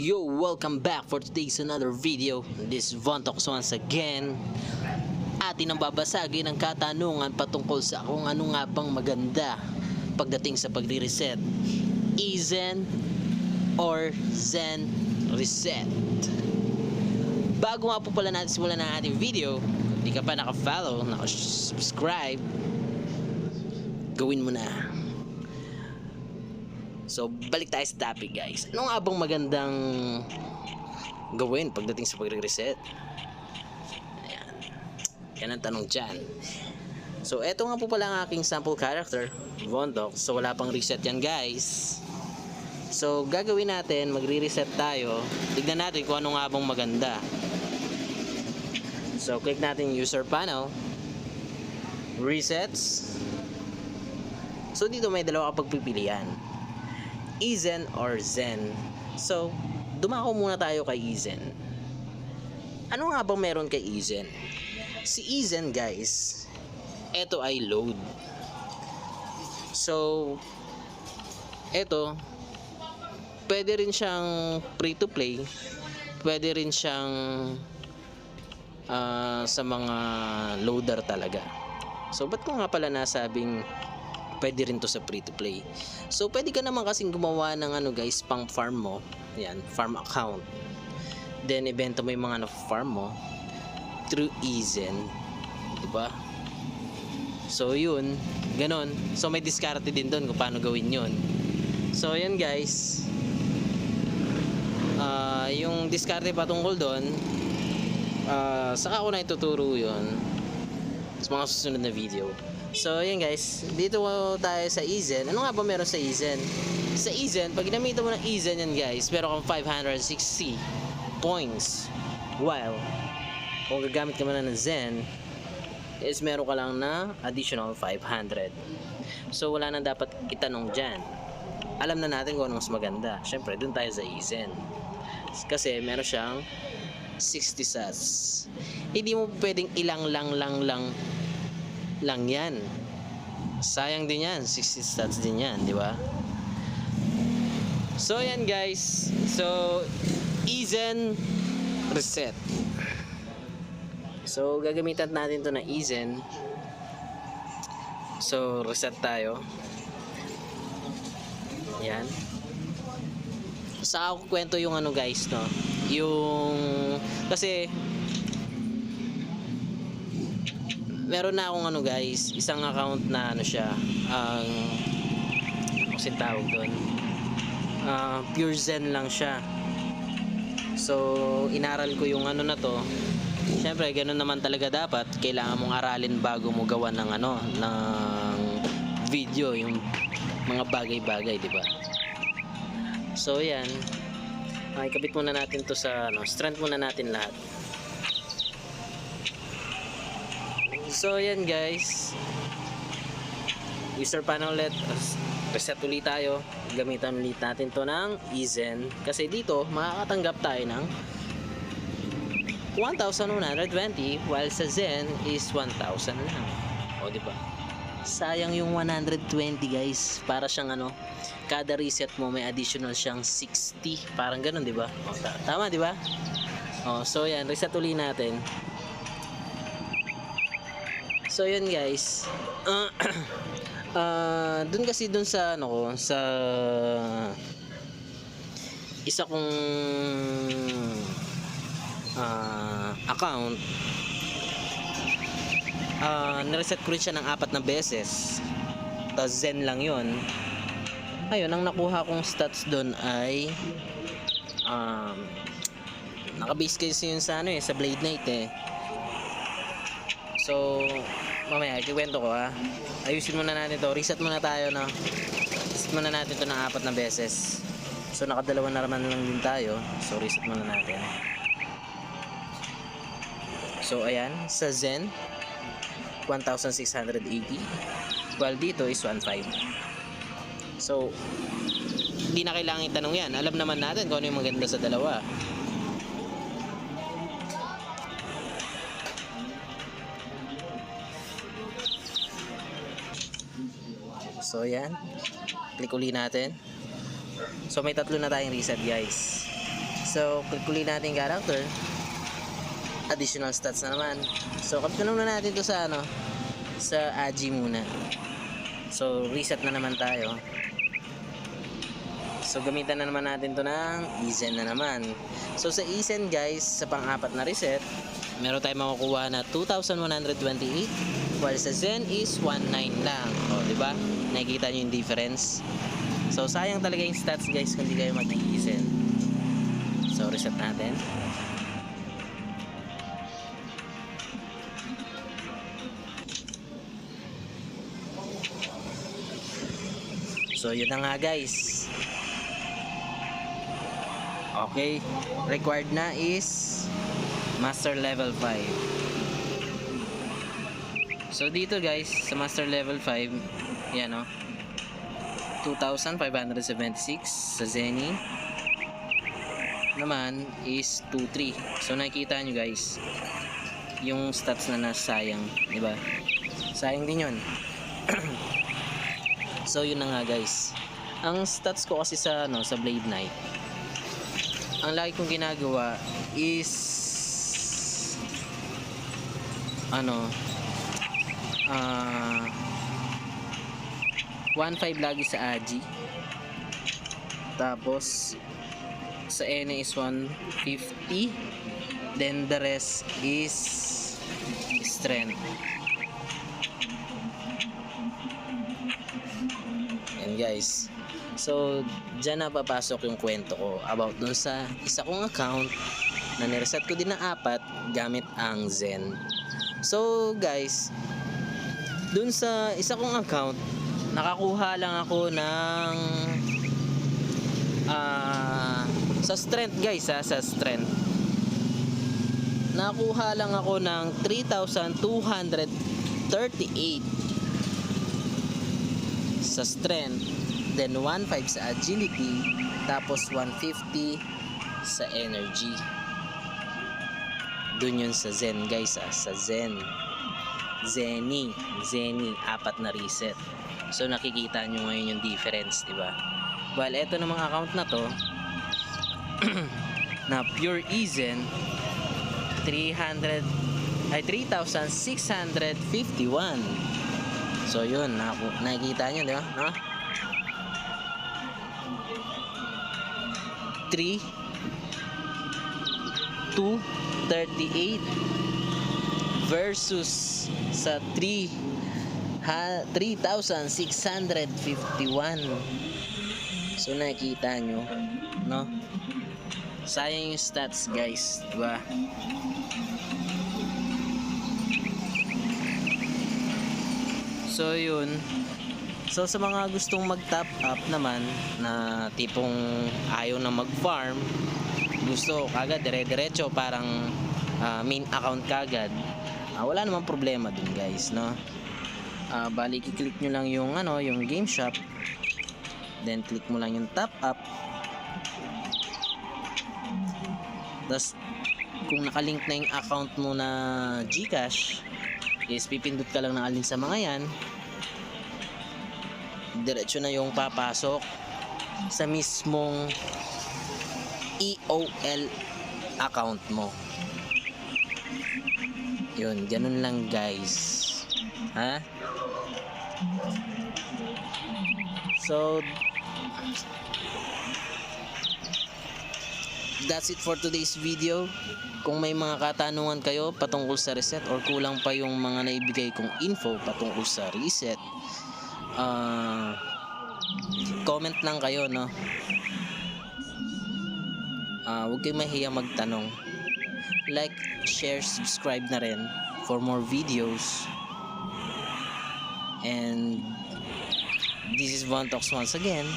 Yo, welcome back for today's another video. This is Vontox once again. Atin ang babasagin ang katanungan patungkol sa kung ano nga bang maganda pagdating sa pagre-reset. Ezen or Zen reset? Bago nga po pala natin simulan ang ating video, kung di ka pa naka-follow, naka-subscribe, gawin mo na. So, balik tayo sa topic, guys. Ano nga bang magandang gawin pagdating sa pagre-reset? Ayan. Yan ang tanong dyan. So, eto nga po pala ang aking sample character, Vontox. So, wala pang reset yan, guys. So, gagawin natin, magre-reset tayo. Tignan natin kung ano nga bang maganda. So, click natin user panel. Resets. So, dito may dalawa kapag pipilian. Ezen or Zen. So, dumako muna tayo kay Ezen. Ano nga bang meron kay Ezen? Si Ezen, guys, eto ay load. So, eto, pwede rin siyang free to play. Pwede rin siyang sa mga loader talaga. So, ba't ko nga pala nasabing pwede rin to sa free to play? So, pwede ka naman kasing gumawa ng guys, pang farm mo. Yan, farm account. Then, ibenta mo yung mga na-farm mo through Ezen. Diba? So, yun. Ganon. So, may diskarte din doon kung paano gawin yun. So, yan guys. Yung diskarte patungkol doon, saka ko na ituturo yun sa mga susunod na video. So, yan guys, dito tayo sa Ezen. Ano nga ba meron sa Ezen? Sa Ezen, pag ginamito mo ng Ezen yan guys, meron kang 560 points. While, kung gagamit ka man ng Zen, is meron ka lang na additional 500. So, wala nang dapat itanong dyan. Alam na natin kung anong mas maganda. Siyempre, dun tayo sa Ezen. Kasi meron siyang 60 sats. Hindi mo pwedeng ilang lang yan. Sayang din yan. 60 stats din yan, di ba? So, yan guys. So, Ezen reset. So, gagamitan natin to na Ezen. So, reset tayo. Yan. Sa ako kwento yung guys, no? Yung, kasi meron na akong guys, isang account na siya, ang kasing tawag doon, pure Zen lang siya. So, inaral ko yung na to. Syempre, ganun naman talaga dapat. Kailangan mong aralin bago mo gawa ng ng video, yung mga bagay-bagay, di ba? So, yan. Ikabit muna natin to sa strength muna natin lahat. So, yan guys. User panel ulit. Reset ulit tayo. Gamitan ulit natin to ng Ezen. Kasi dito, makakatanggap tayo ng 1,120 while sa Zen is 1,000 lang. O, diba? Sayang yung 120 guys. Para siyang kada reset mo may additional siyang 60. Parang ganun, diba? O, tama, diba? O, so yan. Reset ulit natin. So yun guys, dun kasi dun sa sa isa kong account, nireset ko rin siya ng 4 na beses. Tapos Zen lang yun. Ayun, ang nakuha kong stats dun ay nakabase kasi yun sa sa Blade Knight So, mamaya, ikikwento ko ayusin muna natin to. Reset muna tayo reset muna natin to ng 4 na beses. So, nakadalawa na naman lang din tayo. So, reset muna natin. So, ayan. Sa Zen, 1,680. While dito is 1,500. So, hindi na kailangan itanong yan. Alam naman natin kung ano yung maganda sa dalawa. So, yan. Click uli natin. So, may tatlo na tayong reset, guys. So, click ulit natin character. Additional stats na naman. So, kapit na muna natin to sa sa AGI muna. So, reset na naman tayo. So, gamitan na naman natin to ng eSend na naman. So, sa eSend guys, sa pang-apat na reset, meron tayong makukuha na 2,128 while sa Zen is 19 lang. O, diba? Nakikita nyo yung difference. So, sayang talaga yung stats guys kung di kayo mag-eSend. So, reset natin. So, yun na nga guys. Okay, required na is Master Level 5. So, dito guys, sa Master Level 5, yan o, 2,576. Sa Zenny naman is 2,3. So, nakikita nyo guys, yung stats na nasayang, diba? Sayang din yun. So, yun na nga guys. Ang stats ko kasi sa, sa Blade Knight, ang lagi kong ginagawa is 1.5 lagi sa AGI, tapos sa NA is 150, then the rest is strength. And guys, so dyan na papasok yung kwento ko about dun sa isa kong account na nireset ko din na 4 gamit ang Zen. So guys, dun sa isa kong account, nakakuha lang ako ng sa strength guys, sa strength nakuha lang ako ng 3,238 sa strength, then 1.5 sa agility, tapos 150 sa energy. Dun yun sa Zen guys, sa Zenny 4 na reset. So nakikita nyo ngayon yung difference, diba? Well, eto namang account na to na pure eZen, 3,651. So yun, nakikita nyo, diba? No? 3,238 versus sa 3,651. So nakikita nyo, no? Sayang yung stats guys, diba? So yun. So sa mga gustong mag-top up naman na tipong ayaw na mag-farm, gusto kagad dire-diretso parang main account kagad, wala namang problema dun guys, no? Bali i-click nyo lang yung yung game shop, then click mo lang yung top up, tas kung nakalink na yung account mo na GCash, is pipindot ka lang ng alin sa mga yan, diretso na yung papasok sa mismong EOL account mo. Yun, ganun lang guys. Ha? So that's it for today's video. Kung may mga katanungan kayo patungkol sa reset or kulang pa yung mga naibigay kong info patungkol sa reset, comment lang kayo, no? Huwag kayong mahiya magtanong. Like, share, subscribe na rin for more videos. And this is Von Talks once again.